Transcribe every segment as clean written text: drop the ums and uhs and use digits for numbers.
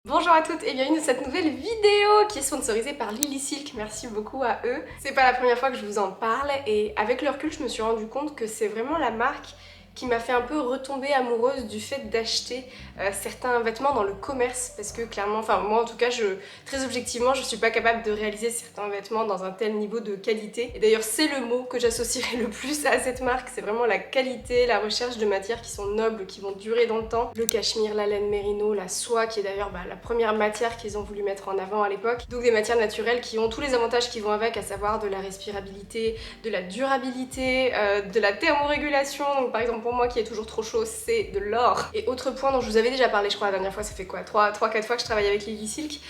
Bonjour à toutes et bienvenue dans cette nouvelle vidéo qui est sponsorisée par Lily Silk, merci beaucoup à eux. C'est pas la première fois que je vous en parle et avec le recul je me suis rendu compte que c'est vraiment la marque qui m'a fait un peu retomber amoureuse du fait d'acheter certains vêtements dans le commerce parce que clairement, enfin moi en tout cas, très objectivement, je suis pas capable de réaliser certains vêtements dans un tel niveau de qualité. Et d'ailleurs c'est le mot que j'associerai le plus à cette marque, c'est vraiment la qualité, la recherche de matières qui sont nobles, qui vont durer dans le temps. Le cachemire, la laine mérino, la soie qui est d'ailleurs la première matière qu'ils ont voulu mettre en avant à l'époque. Donc des matières naturelles qui ont tous les avantages qui vont avec, à savoir de la respirabilité, de la durabilité, de la thermorégulation. Donc par exemple pour moi qui est toujours trop chaud, c'est de l'or. Et autre point dont je vous avais déjà parlé, je crois la dernière fois, ça fait quoi 3-4 fois que je travaille avec Lily Silk,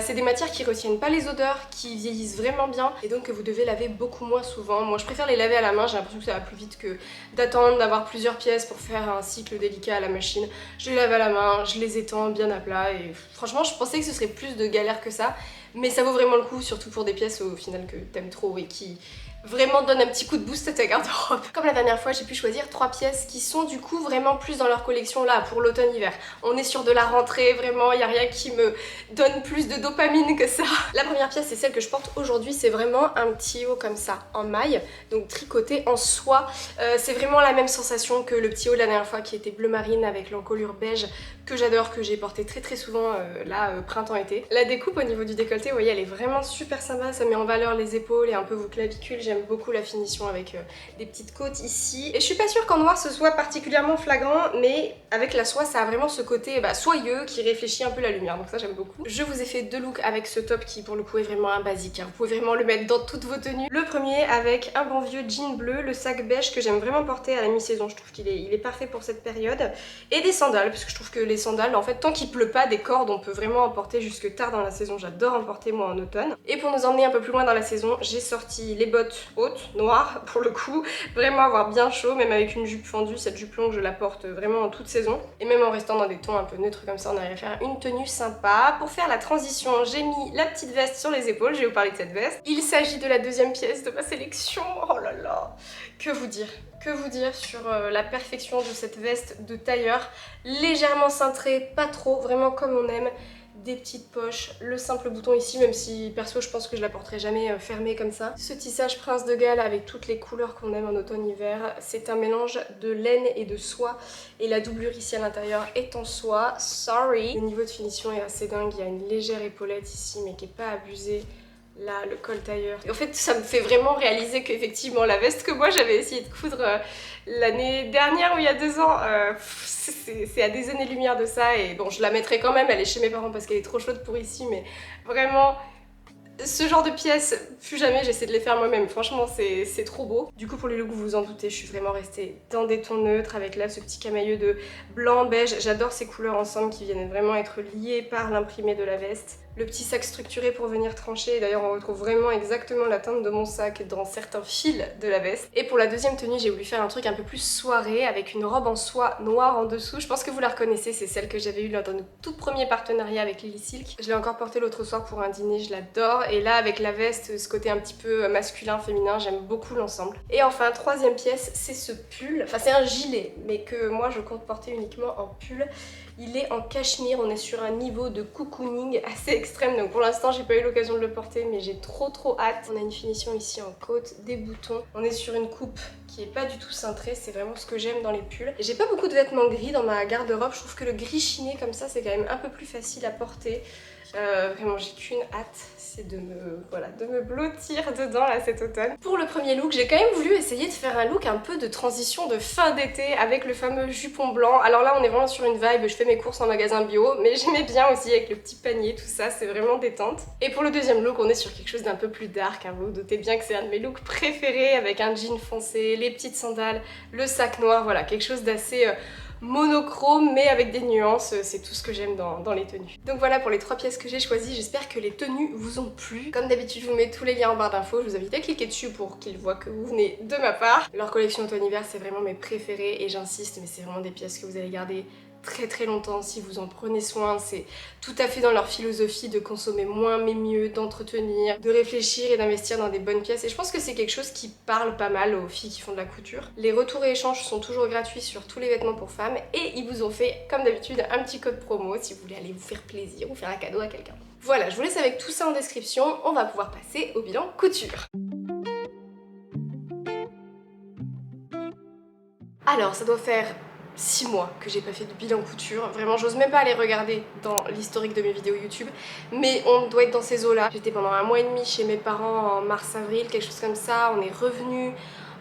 c'est des matières qui retiennent pas les odeurs, qui vieillissent vraiment bien et donc que vous devez laver beaucoup moins souvent. Moi je préfère les laver à la main, j'ai l'impression que ça va plus vite que d'attendre d'avoir plusieurs pièces pour faire un cycle délicat à la machine. Je les lave à la main, je les étends bien à plat et franchement je pensais que ce serait plus de galère que ça, mais ça vaut vraiment le coup, surtout pour des pièces au final que t'aimes trop et qui vraiment donne un petit coup de boost à ta garde-robe. Comme la dernière fois, j'ai pu choisir 3 pièces qui sont du coup vraiment plus dans leur collection là pour l'automne-hiver. On est sur de la rentrée, vraiment, il n'y a rien qui me donne plus de dopamine que ça. La première pièce, c'est celle que je porte aujourd'hui, c'est vraiment un petit haut comme ça, en maille, donc tricoté en soie. C'est vraiment la même sensation que le petit haut de la dernière fois qui était bleu marine avec l'encolure beige que j'adore, que j'ai porté très souvent printemps-été. La découpe au niveau du décolleté, vous voyez, elle est vraiment super sympa, ça met en valeur les épaules et un peu vos clavicules. J'aime beaucoup la finition avec des petites côtes ici. Et je suis pas sûre qu'en noir ce soit particulièrement flagrant, mais avec la soie ça a vraiment ce côté soyeux qui réfléchit un peu la lumière, donc ça j'aime beaucoup. Je vous ai fait 2 looks avec ce top qui pour le coup est vraiment un basique, hein. Vous pouvez vraiment le mettre dans toutes vos tenues. Le premier avec un bon vieux jean bleu, le sac beige que j'aime vraiment porter à la mi-saison, je trouve qu'il est parfait pour cette période. Et des sandales, parce que je trouve que les sandales, en fait tant qu'il pleut pas, des cordes on peut vraiment en porter jusque tard dans la saison, j'adore en porter moi en automne. Et pour nous emmener un peu plus loin dans la saison, j'ai sorti les bottes haute, noire pour le coup, vraiment avoir bien chaud, même avec une jupe fendue. Cette jupe longue je la porte vraiment en toute saison et même en restant dans des tons un peu neutres comme ça on arrive à faire une tenue sympa. Pour faire la transition j'ai mis la petite veste sur les épaules, je vais vous parler de cette veste. Il s'agit de la deuxième pièce de ma sélection, oh là là, que vous dire sur la perfection de cette veste de tailleur, légèrement cintrée, pas trop, vraiment comme on aime. Des petites poches, le simple bouton ici, même si perso je pense que je la porterai jamais fermée comme ça. Ce tissage Prince de Galles avec toutes les couleurs qu'on aime en automne-hiver, c'est un mélange de laine et de soie et la doublure ici à l'intérieur est en soie, sorry. Le niveau de finition est assez dingue, il y a une légère épaulette ici mais qui est pas abusée. Là, le col tailleur. Et en fait, ça me fait vraiment réaliser qu'effectivement, la veste que moi j'avais essayé de coudre l'année dernière ou il y a 2 ans, c'est à des années-lumière de ça. Et bon, je la mettrai quand même, elle est chez mes parents parce qu'elle est trop chaude pour ici, mais vraiment, ce genre de pièces, plus jamais j'essaie de les faire moi-même, franchement c'est trop beau. Du coup pour les looks, vous vous en doutez, je suis vraiment restée dans des tons neutres avec là ce petit camailleux de blanc, beige. J'adore ces couleurs ensemble qui viennent vraiment être liées par l'imprimé de la veste. Le petit sac structuré pour venir trancher, d'ailleurs on retrouve vraiment exactement la teinte de mon sac dans certains fils de la veste. Et pour la deuxième tenue, j'ai voulu faire un truc un peu plus soirée avec une robe en soie noire en dessous. Je pense que vous la reconnaissez, c'est celle que j'avais eue lors de notre tout premier partenariat avec Lily Silk. Je l'ai encore portée l'autre soir pour un dîner, je l'adore. Et là avec la veste, ce côté un petit peu masculin, féminin, j'aime beaucoup l'ensemble. Et enfin, troisième pièce, c'est ce pull. Enfin c'est un gilet, mais que moi je compte porter uniquement en pull. Il est en cachemire, on est sur un niveau de cocooning assez extrême, donc pour l'instant j'ai pas eu l'occasion de le porter mais j'ai trop hâte. On a une finition ici en côte, des boutons, on est sur une coupe qui est pas du tout cintrée, c'est vraiment ce que j'aime dans les pulls. J'ai pas beaucoup de vêtements gris dans ma garde-robe, je trouve que le gris chiné comme ça c'est quand même un peu plus facile à porter. Vraiment j'ai qu'une hâte, c'est de me blottir dedans là cet automne. Pour le premier look, j'ai quand même voulu essayer de faire un look un peu de transition de fin d'été avec le fameux jupon blanc. Alors là on est vraiment sur une vibe, je fais mes courses en magasin bio, mais j'aimais bien aussi avec le petit panier, tout ça, c'est vraiment détente. Et pour le deuxième look, on est sur quelque chose d'un peu plus dark, hein. Vous vous doutez bien que c'est un de mes looks préférés avec un jean foncé, les petites sandales, le sac noir, voilà, quelque chose d'assez monochrome mais avec des nuances, c'est tout ce que j'aime dans les tenues. Donc voilà pour les 3 pièces que j'ai choisies, j'espère que les tenues vous ont plu. Comme d'habitude je vous mets tous les liens en barre d'infos, je vous invite à cliquer dessus pour qu'ils voient que vous venez de ma part. Leur collection automne-hiver c'est vraiment mes préférés et j'insiste, mais c'est vraiment des pièces que vous allez garder très longtemps si vous en prenez soin. C'est tout à fait dans leur philosophie de consommer moins mais mieux, d'entretenir, de réfléchir et d'investir dans des bonnes pièces. Et je pense que c'est quelque chose qui parle pas mal aux filles qui font de la couture. Les retours et échanges sont toujours gratuits sur tous les vêtements pour femmes et ils vous ont fait, comme d'habitude, un petit code promo si vous voulez aller vous faire plaisir ou faire un cadeau à quelqu'un. Voilà, je vous laisse avec tout ça en description. On va pouvoir passer au bilan couture. Alors, ça doit faire 6 mois que j'ai pas fait de bilan couture. Vraiment, j'ose même pas aller regarder dans l'historique de mes vidéos YouTube. Mais on doit être dans ces eaux-là. J'étais pendant 1 mois et demi chez mes parents en mars-avril, quelque chose comme ça. On est revenus.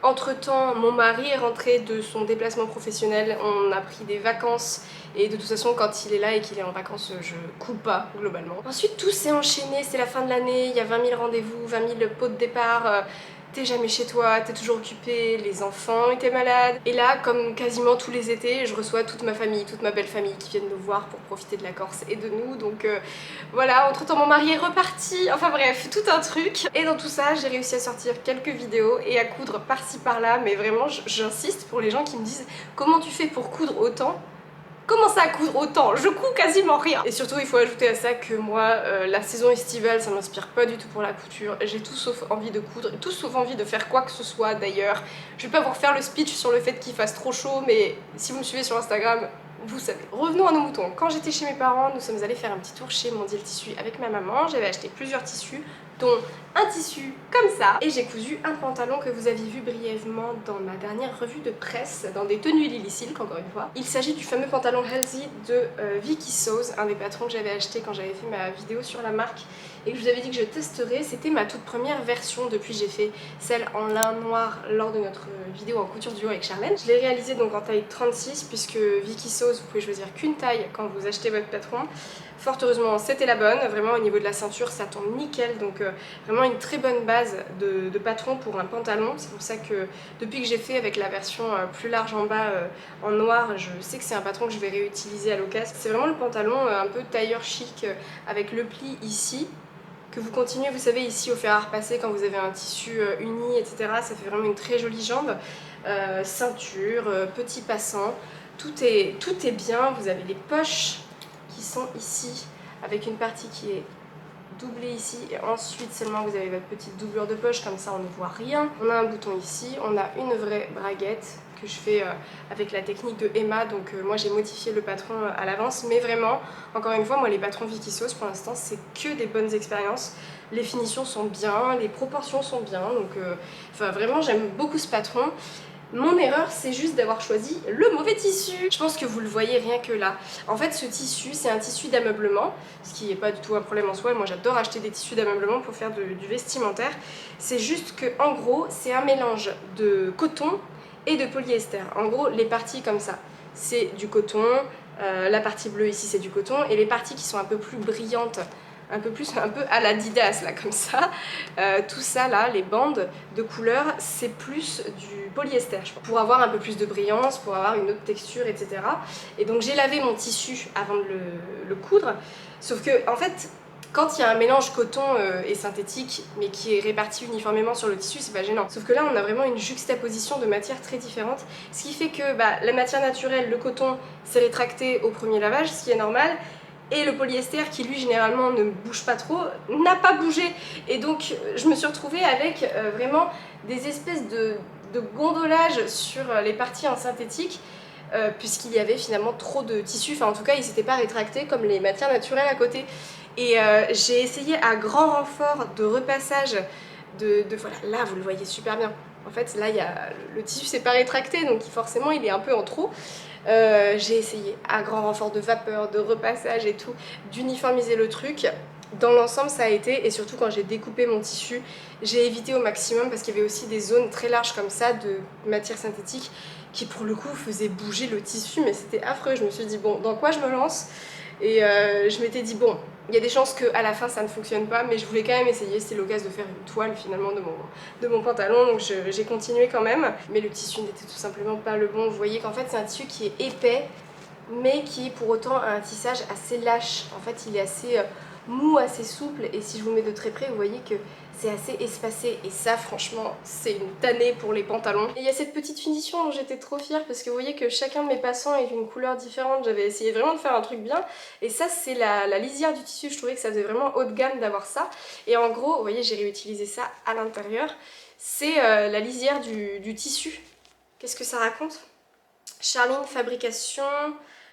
Entre-temps, mon mari est rentré de son déplacement professionnel. On a pris des vacances. Et de toute façon, quand il est là et qu'il est en vacances, je coupe pas, globalement. Ensuite, tout s'est enchaîné. C'est la fin de l'année. Il y a 20 000 rendez-vous, 20 000 pots de départ. T'es jamais chez toi, t'es toujours occupé, les enfants étaient malades. Et là, comme quasiment tous les étés, je reçois toute ma famille, toute ma belle famille qui viennent me voir pour profiter de la Corse et de nous. Donc voilà, entre-temps mon mari est reparti, enfin bref, tout un truc. Et dans tout ça, j'ai réussi à sortir quelques vidéos et à coudre par-ci par-là. Mais vraiment, j'insiste pour les gens qui me disent « Comment tu fais pour coudre autant ?» Comment ça coudre autant? Je couds quasiment rien. Et surtout il faut ajouter à ça que moi la saison estivale ça m'inspire pas du tout pour la couture. J'ai tout sauf envie de coudre, tout sauf envie de faire quoi que ce soit d'ailleurs. Je vais pas vous refaire le speech sur le fait qu'il fasse trop chaud, mais si vous me suivez sur Instagram, vous savez. Revenons à nos moutons. Quand j'étais chez mes parents, nous sommes allés faire un petit tour chez Mondial Tissu avec ma maman. J'avais acheté plusieurs tissus, dont un tissu comme ça. Et j'ai cousu un pantalon que vous aviez vu brièvement dans ma dernière revue de presse, dans des tenues Lily Silk encore une fois. Il s'agit du fameux pantalon Healthy de Vicky Sauce, un des patrons que j'avais acheté quand j'avais fait ma vidéo sur la marque et que je vous avais dit que je testerais. C'était ma toute première version depuis j'ai fait celle en lin noir lors de notre vidéo en couture duo avec Charlène. Je l'ai réalisée donc en taille 36 puisque Vicky Sauce vous pouvez choisir qu'une taille quand vous achetez votre patron. Fort heureusement c'était la bonne, vraiment au niveau de la ceinture ça tombe nickel, donc vraiment une très bonne base de patron pour un pantalon. C'est pour ça que depuis que j'ai fait avec la version plus large en bas en noir, je sais que c'est un patron que je vais réutiliser à l'occasion. C'est vraiment le pantalon un peu tailleur chic avec le pli ici que vous continuez, vous savez, ici au fer à repasser quand vous avez un tissu uni, etc. Ça fait vraiment une très jolie jambe. Ceinture, petit passant, tout est bien. Vous avez les poches qui sont ici avec une partie qui est doublée ici et ensuite seulement vous avez votre petite doublure de poche, comme ça on ne voit rien. On a un bouton ici, on a une vraie braguette que je fais avec la technique de Emma, donc moi j'ai modifié le patron à l'avance, mais vraiment, encore une fois, moi les patrons Vicky Sauce pour l'instant c'est que des bonnes expériences. Les finitions sont bien, les proportions sont bien, donc enfin vraiment j'aime beaucoup ce patron. Mon erreur, c'est juste d'avoir choisi le mauvais tissu. Je pense que vous le voyez rien que là. En fait, ce tissu, c'est un tissu d'ameublement, ce qui n'est pas du tout un problème en soi. Moi, j'adore acheter des tissus d'ameublement pour faire du vestimentaire. C'est juste que, en gros, c'est un mélange de coton et de polyester. En gros, les parties comme ça, c'est du coton. La partie bleue ici, c'est du coton. Et les parties qui sont un peu plus brillantes, un peu à l'Adidas là comme ça, tout ça là, les bandes de couleur, c'est plus du polyester je pense, pour avoir un peu plus de brillance, pour avoir une autre texture, etc. Et donc j'ai lavé mon tissu avant de le coudre, sauf que en fait quand il y a un mélange coton et synthétique mais qui est réparti uniformément sur le tissu, c'est pas gênant. Sauf que là on a vraiment une juxtaposition de matières très différentes, ce qui fait que la matière naturelle, le coton, s'est rétracté au premier lavage, ce qui est normal. Et le polyester qui lui généralement ne bouge pas trop, n'a pas bougé. Et donc je me suis retrouvée avec vraiment des espèces de gondolage sur les parties en synthétique puisqu'il y avait finalement trop de tissu, enfin en tout cas ils s'étaient pas rétractés comme les matières naturelles à côté. Et j'ai essayé à grand renfort de repassage voilà, là vous le voyez super bien. En fait là le tissu s'est pas rétracté donc forcément il est un peu en trop. J'ai essayé à grand renfort de vapeur, de repassage et tout, d'uniformiser le truc. Dans l'ensemble ça a été, et surtout quand j'ai découpé mon tissu, j'ai évité au maximum parce qu'il y avait aussi des zones très larges comme ça de matière synthétique qui pour le coup faisaient bouger le tissu, mais c'était affreux. Je me suis dit bon, dans quoi je me lance? Et je m'étais dit bon, il y a des chances qu'à la fin ça ne fonctionne pas, mais je voulais quand même essayer. C'était l'occasion de faire une toile finalement de mon pantalon, donc j'ai continué quand même. Mais le tissu n'était tout simplement pas le bon. Vous voyez qu'en fait c'est un tissu qui est épais, mais qui pour autant a un tissage assez lâche. En fait il est assez mou, assez souple, et si je vous mets de très près, vous voyez que c'est assez espacé et ça franchement c'est une tannée pour les pantalons. Et il y a cette petite finition dont j'étais trop fière parce que vous voyez que chacun de mes passants est d'une couleur différente, j'avais essayé vraiment de faire un truc bien et ça c'est la lisière du tissu, je trouvais que ça faisait vraiment haut de gamme d'avoir ça. Et en gros, vous voyez j'ai réutilisé ça à l'intérieur, c'est la lisière du tissu. Qu'est-ce que ça raconte? Charline Fabrication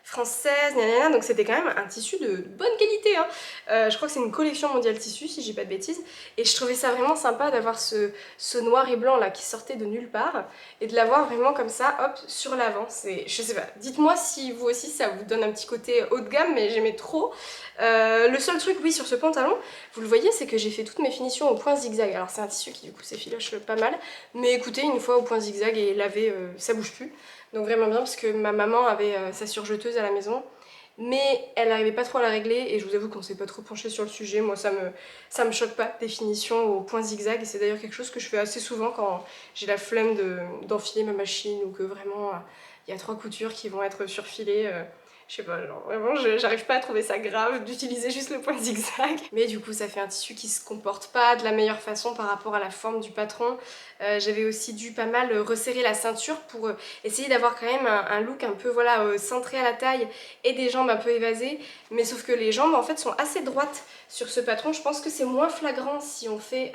française, gna, donc c'était quand même un tissu de bonne qualité, hein. Je crois que c'est une collection mondiale tissu si j'ai pas de bêtises, et je trouvais ça vraiment sympa d'avoir ce noir et blanc là qui sortait de nulle part et de l'avoir vraiment comme ça, hop, sur l'avant. Je sais pas, dites-moi si vous aussi ça vous donne un petit côté haut de gamme, mais j'aimais trop. Le seul truc, oui, sur ce pantalon, vous le voyez, c'est que j'ai fait toutes mes finitions au point zigzag. Alors c'est un tissu qui du coup s'effiloche pas mal, mais écoutez, une fois au point zigzag et lavé, ça bouge plus. Donc vraiment bien parce que ma maman avait sa surjeteuse à la maison, mais elle n'arrivait pas trop à la régler et je vous avoue qu'on s'est pas trop penché sur le sujet. Moi ça me choque pas des finitions au point zigzag et c'est d'ailleurs quelque chose que je fais assez souvent quand j'ai la flemme d'enfiler ma machine ou que vraiment il y a 3 coutures qui vont être surfilées. Je sais pas, genre vraiment j'arrive pas à trouver ça grave d'utiliser juste le point zigzag. Mais du coup ça fait un tissu qui se comporte pas de la meilleure façon par rapport à la forme du patron. J'avais aussi dû pas mal resserrer la ceinture pour essayer d'avoir quand même un look un peu voilà centré à la taille et des jambes un peu évasées. Mais sauf que les jambes en fait sont assez droites sur ce patron. Je pense que c'est moins flagrant si on fait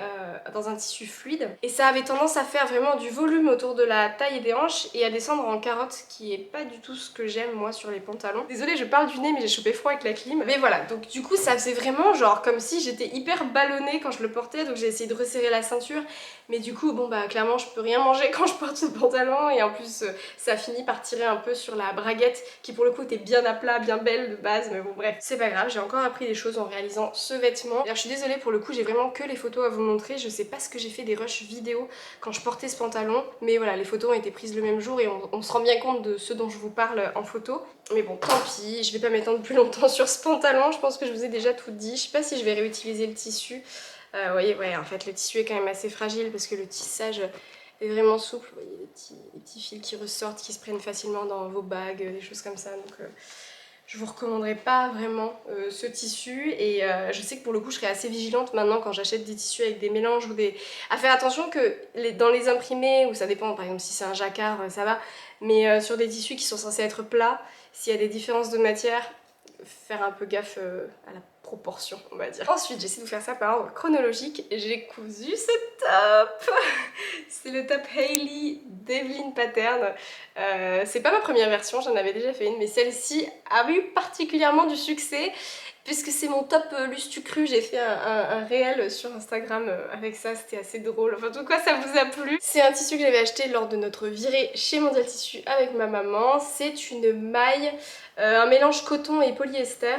dans un tissu fluide. Et ça avait tendance à faire vraiment du volume autour de la taille et des hanches et à descendre en carotte, qui est pas du tout ce que j'aime moi sur les pantalons. Désolée, je parle du nez mais j'ai chopé froid avec la clim. Mais voilà, donc du coup ça faisait vraiment genre comme si j'étais hyper ballonnée quand je le portais, donc j'ai essayé de resserrer la ceinture. Mais du coup bon bah clairement je peux rien manger quand je porte ce pantalon et en plus ça finit par tirer un peu sur la braguette qui pour le coup était bien à plat, bien belle de base, mais bon bref, c'est pas grave, j'ai encore appris des choses en réalisant ce vêtement. Alors je suis désolée pour le coup, j'ai vraiment que les photos à vous montrer, je sais pas ce que j'ai fait des rushs vidéo quand je portais ce pantalon, mais voilà, les photos ont été prises le même jour et on se rend bien compte de ce dont je vous parle en photo. Mais bon, tant pis, je vais pas m'étendre plus longtemps sur ce pantalon, je pense que je vous ai déjà tout dit. Je sais pas si je vais réutiliser le tissu. Vous voyez, ouais, en fait le tissu est quand même assez fragile parce que le tissage est vraiment souple. Vous voyez les petits fils qui ressortent, qui se prennent facilement dans vos bagues, des choses comme ça. Donc je vous recommanderais pas vraiment ce tissu et je sais que pour le coup je serais assez vigilante maintenant quand j'achète des tissus avec des mélanges ou des... à faire attention que dans les imprimés, ou ça dépend, par exemple si c'est un jacquard ça va, mais sur des tissus qui sont censés être plats, s'il y a des différences de matière, faire un peu gaffe à la proportion on va dire. Ensuite j'essaie de vous faire ça par ordre chronologique et j'ai cousu ce top. C'est le top Hailey d'Evelyn Pattern. C'est pas ma première version, j'en avais déjà fait une, mais celle-ci a eu particulièrement du succès puisque c'est mon top Lustu Cru. J'ai fait un réel sur Instagram avec ça, c'était assez drôle. Enfin, en tout cas, ça vous a plu. C'est un tissu que j'avais acheté lors de notre virée chez Mondial Tissu avec ma maman. C'est une maille, un mélange coton et polyester.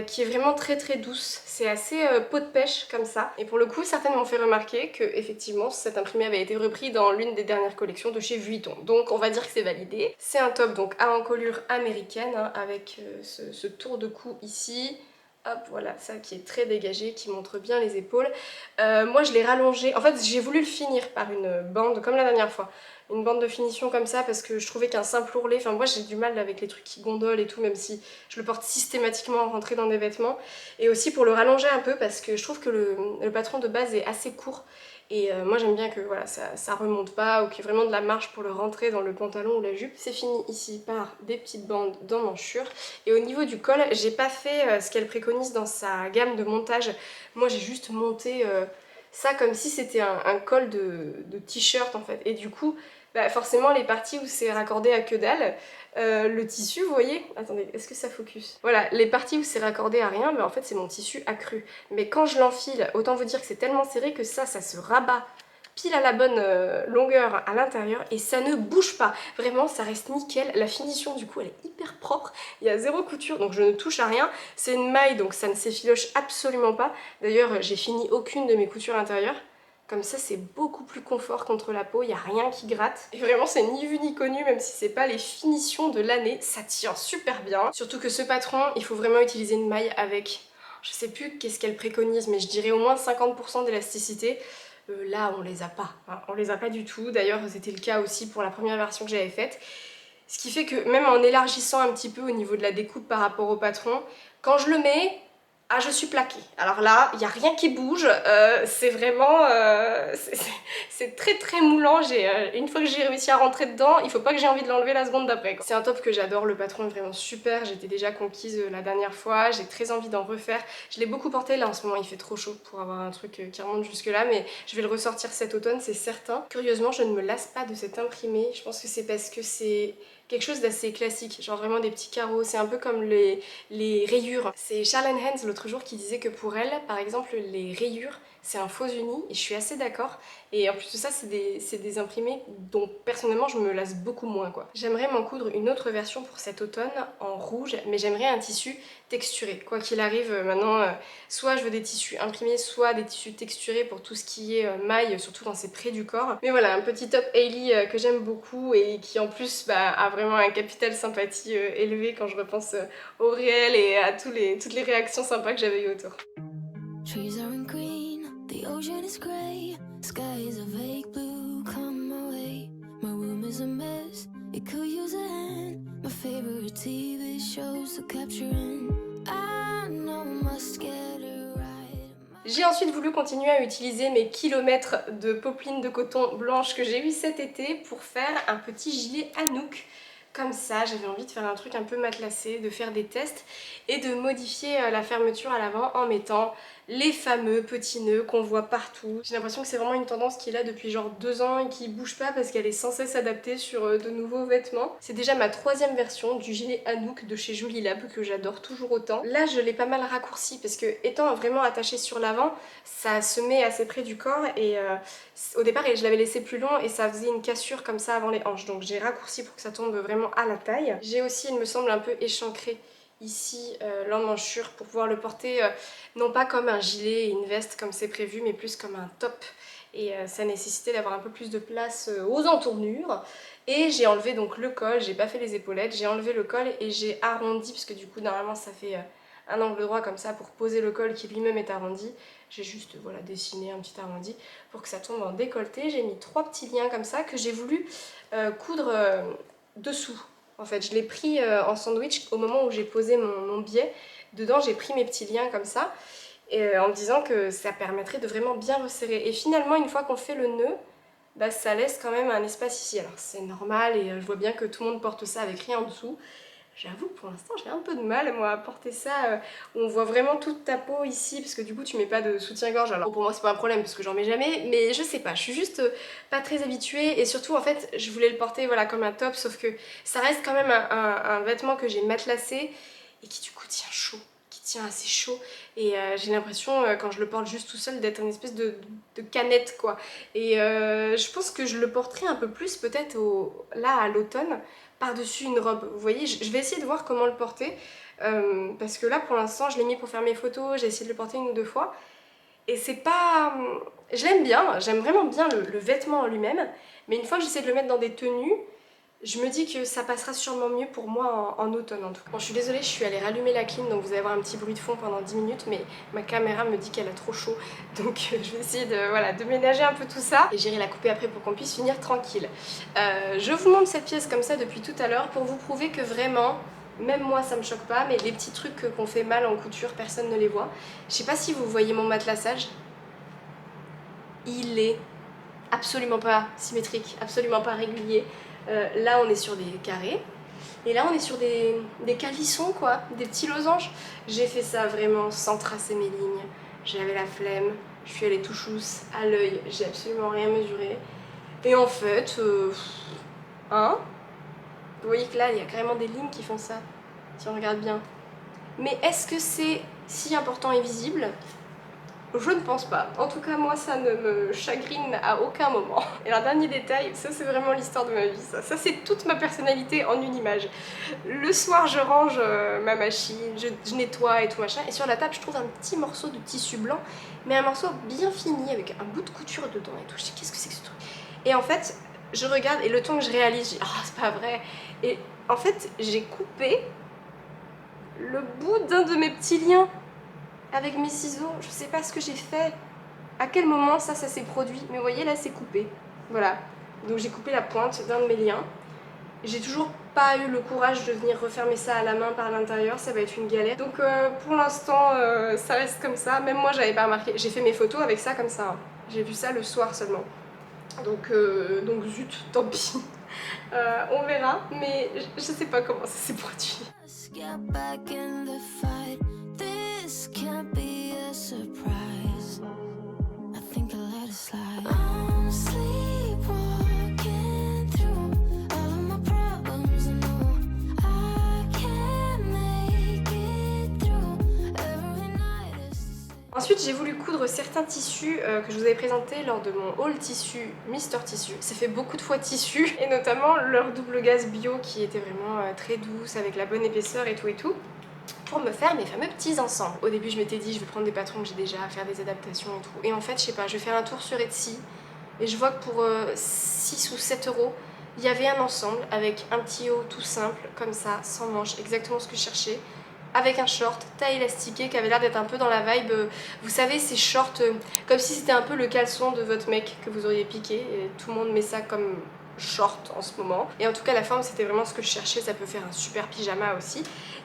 Qui est vraiment très très douce, c'est assez peau de pêche comme ça. Et pour le coup, certaines m'ont fait remarquer que effectivement cet imprimé avait été repris dans l'une des dernières collections de chez Vuitton. Donc on va dire que c'est validé. C'est un top donc à encolure américaine hein, avec ce tour de cou ici. Hop, voilà, ça qui est très dégagé, qui montre bien les épaules. Moi je l'ai rallongé, en fait j'ai voulu le finir par une bande comme la dernière fois. Une bande de finition comme ça parce que je trouvais qu'un simple ourlet, enfin moi j'ai du mal avec les trucs qui gondolent et tout, même si je le porte systématiquement rentré dans des vêtements. Et aussi pour le rallonger un peu parce que je trouve que le patron de base est assez court. Et moi j'aime bien que voilà, ça remonte pas ou qu'il y ait vraiment de la marge pour le rentrer dans le pantalon ou la jupe. C'est fini ici par des petites bandes d'emmanchure. Et au niveau du col, j'ai pas fait ce qu'elle préconise dans sa gamme de montage. Moi j'ai juste monté ça comme si c'était un col de t-shirt en fait. Et du coup, bah, forcément les parties où c'est raccordé à que dalle, le tissu, vous voyez, attendez, est-ce que ça focus? Voilà, les parties où c'est raccordé à rien, mais en fait c'est mon tissu accru. Mais quand je l'enfile, autant vous dire que c'est tellement serré que ça se rabat pile à la bonne longueur à l'intérieur et ça ne bouge pas. Vraiment, ça reste nickel. La finition du coup, elle est hyper propre. Il y a zéro couture, donc je ne touche à rien. C'est une maille, donc ça ne s'effiloche absolument pas. D'ailleurs, j'ai fini aucune de mes coutures intérieures. Comme ça, c'est beaucoup plus confort contre la peau, il n'y a rien qui gratte. Et vraiment, c'est ni vu ni connu, même si c'est pas les finitions de l'année, ça tient super bien. Surtout que ce patron, il faut vraiment utiliser une maille avec, je sais plus qu'est-ce qu'elle préconise, mais je dirais au moins 50% d'élasticité. Là, on les a pas, hein. On les a pas du tout. D'ailleurs, c'était le cas aussi pour la première version que j'avais faite. Ce qui fait que même en élargissant un petit peu au niveau de la découpe par rapport au patron, quand je le mets, Ah, je suis plaquée. Alors là, il n'y a rien qui bouge. C'est vraiment... c'est très très moulant. Une fois que j'ai réussi à rentrer dedans, il faut pas que j'ai envie de l'enlever la seconde d'après. C'est un top que j'adore. Le patron est vraiment super. J'étais déjà conquise la dernière fois. J'ai très envie d'en refaire. Je l'ai beaucoup porté. Là, en ce moment, il fait trop chaud pour avoir un truc qui remonte jusque là. Mais je vais le ressortir cet automne, c'est certain. Curieusement, je ne me lasse pas de cet imprimé. Je pense que c'est parce que c'est quelque chose d'assez classique, genre vraiment des petits carreaux, c'est un peu comme les rayures. C'est Charlene Hans l'autre jour qui disait que pour elle, par exemple, les rayures, c'est un faux uni, et je suis assez d'accord. Et en plus de ça, c'est des imprimés dont personnellement je me lasse beaucoup moins, quoi. J'aimerais m'en coudre une autre version pour cet automne, en rouge, mais j'aimerais un tissu texturé. Quoi qu'il arrive, maintenant, soit je veux des tissus imprimés, soit des tissus texturés pour tout ce qui est maille, surtout quand c'est près du corps. Mais voilà, un petit top Hailey que j'aime beaucoup et qui en plus a vraiment un capital sympathie élevé quand je repense au réel et à toutes les réactions sympas que j'avais eues autour. Trees are green, the ocean is grey, sky is a vague blue, come my way. My room is a mess, it could use a hand. My favorite TV shows to capture in. I know must get it right. J'ai ensuite voulu continuer à utiliser mes kilomètres de popeline de coton blanche que j'ai eu cet été pour faire un petit gilet Anouk. Comme ça, j'avais envie de faire un truc un peu matelassé, de faire des tests et de modifier la fermeture à l'avant en mettant les fameux petits nœuds qu'on voit partout. J'ai l'impression que c'est vraiment une tendance qui est là depuis genre 2 ans et qui bouge pas parce qu'elle est censée s'adapter sur de nouveaux vêtements. C'est déjà ma 3e version du gilet Anouk de chez Jolie Lab que j'adore toujours autant. Là, je l'ai pas mal raccourci parce que étant vraiment attachée sur l'avant, ça se met assez près du corps et au départ je l'avais laissé plus long et ça faisait une cassure comme ça avant les hanches. Donc j'ai raccourci pour que ça tombe vraiment à la taille. J'ai aussi, il me semble, un peu échancré ici l'emmanchure pour pouvoir le porter non pas comme un gilet et une veste comme c'est prévu mais plus comme un top et ça nécessitait d'avoir un peu plus de place aux entournures et j'ai enlevé donc le col, j'ai pas fait les épaulettes, j'ai enlevé le col et j'ai arrondi parce que du coup normalement ça fait un angle droit comme ça pour poser le col qui lui-même est arrondi. J'ai juste voilà, dessiné un petit arrondi pour que ça tombe en décolleté. J'ai mis 3 petits liens comme ça que j'ai voulu coudre dessous. En fait, je l'ai pris en sandwich au moment où j'ai posé mon biais. Dedans, j'ai pris mes petits liens comme ça, et, en me disant que ça permettrait de vraiment bien resserrer. Et finalement, une fois qu'on fait le nœud, bah, ça laisse quand même un espace ici. Alors c'est normal, et je vois bien que tout le monde porte ça avec rien en dessous. J'avoue, pour l'instant, j'ai un peu de mal, moi, à porter ça où on voit vraiment toute ta peau ici, parce que du coup, tu mets pas de soutien-gorge. Alors, pour moi, c'est pas un problème, parce que j'en mets jamais, mais je sais pas, je suis juste pas très habituée, et surtout, en fait, je voulais le porter, voilà, comme un top, sauf que ça reste quand même un vêtement que j'ai matelassé, et qui, du coup, tient chaud, qui tient assez chaud, et j'ai l'impression, quand je le porte juste tout seul, d'être une espèce de canette, quoi. Et je pense que je le porterai un peu plus, peut-être, là, à l'automne, par-dessus une robe. Vous voyez, je vais essayer de voir comment le porter parce que là pour l'instant je l'ai mis pour faire mes photos, j'ai essayé de le porter 1 ou 2 fois et c'est pas... Je l'aime bien, j'aime vraiment bien le vêtement en lui-même, mais une fois que j'essaie de le mettre dans des tenues, je me dis que ça passera sûrement mieux pour moi en automne en tout cas. Bon, je suis désolée, je suis allée rallumer la clim donc vous allez avoir un petit bruit de fond pendant 10 minutes, mais ma caméra me dit qu'elle a trop chaud donc je vais essayer de ménager un peu tout ça et j'irai la couper après pour qu'on puisse finir tranquille. Je vous montre cette pièce comme ça depuis tout à l'heure pour vous prouver que vraiment, même moi ça me choque pas, mais les petits trucs qu'on fait mal en couture, personne ne les voit. Je sais pas si vous voyez mon matelassage, il est absolument pas symétrique, absolument pas régulier. Là on est sur des carrés et là on est sur des calissons quoi, des petits losanges. J'ai fait ça vraiment sans tracer mes lignes, j'avais la flemme, je suis allée tout chousse à l'œil, j'ai absolument rien mesuré et en fait, hein, vous voyez que là il y a carrément des lignes qui font ça si on regarde bien. Mais est-ce que c'est si important et visible ? Je ne pense pas. En tout cas, moi, ça ne me chagrine à aucun moment. Et un dernier détail, ça c'est vraiment l'histoire de ma vie. Ça c'est toute ma personnalité en une image. Le soir, je range ma machine, je nettoie et tout machin. Et sur la table, je trouve un petit morceau de tissu blanc, mais un morceau bien fini avec un bout de couture dedans et tout. Je dis, qu'est-ce que c'est que ce truc ? Et en fait, je regarde et le temps que je réalise, je dis, oh, c'est pas vrai. Et en fait, j'ai coupé le bout d'un de mes petits liens avec mes ciseaux, je sais pas ce que j'ai fait, à quel moment ça s'est produit, mais vous voyez là c'est coupé, voilà. Donc j'ai coupé la pointe d'un de mes liens, J'ai toujours pas eu le courage de venir refermer ça à la main par l'intérieur, ça va être une galère. Donc pour l'instant ça reste comme ça, même moi j'avais pas remarqué. J'ai fait mes photos avec ça comme ça, hein. J'ai vu ça le soir seulement. Donc zut, tant pis. On verra, mais je sais pas comment ça s'est produit. Ensuite j'ai voulu coudre certains tissus que je vous avais présentés lors de mon haul tissu Mister Tissu. Ça fait beaucoup de fois tissu et notamment leur double gaze bio qui était vraiment très douce avec la bonne épaisseur et tout pour me faire mes fameux petits ensembles. Au début je m'étais dit je vais prendre des patrons que j'ai déjà, faire des adaptations et tout. Et en fait je sais pas, je vais faire un tour sur Etsy et je vois que pour 6 ou 7 euros il y avait un ensemble avec un petit haut tout simple comme ça, sans manches, exactement ce que je cherchais, avec un short taille élastiqué qui avait l'air d'être un peu dans la vibe, vous savez ces shorts comme si c'était un peu le caleçon de votre mec que vous auriez piqué et tout le monde met ça comme short en ce moment. Et en tout cas la forme c'était vraiment ce que je cherchais, ça peut faire un super pyjama aussi.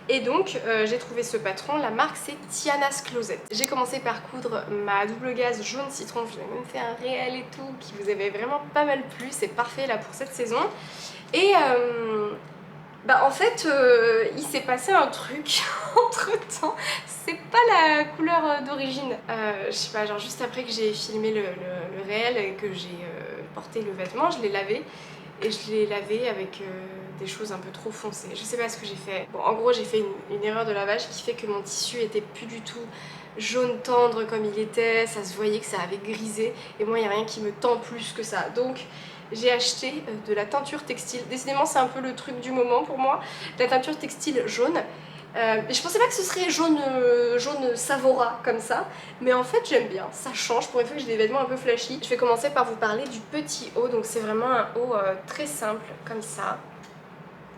Et donc j'ai trouvé ce patron, la marque c'est Tiana's Closet. J'ai commencé par coudre ma double gaze jaune citron, je l'ai même fait un réel et tout qui vous avait vraiment pas mal plu, c'est parfait là pour cette saison. Et bah en fait il s'est passé un truc entre temps, c'est pas la couleur d'origine. Je sais pas, genre juste après que j'ai filmé le réel et que j'ai porté le vêtement, je l'ai lavé et je l'ai lavé avec des choses un peu trop foncées. Je sais pas ce que j'ai fait. Bon en gros j'ai fait une erreur de lavage qui fait que mon tissu était plus du tout jaune tendre comme il était, ça se voyait que ça avait grisé et moi il n'y a rien qui me tend plus que ça. Donc j'ai acheté de la teinture textile. Décidément c'est un peu le truc du moment pour moi, la teinture textile jaune. Je pensais pas que ce serait jaune Savora comme ça, mais en fait j'aime bien, ça change pour une fois que j'ai des vêtements un peu flashy. Je vais commencer par vous parler du petit haut, donc c'est vraiment un haut très simple comme ça,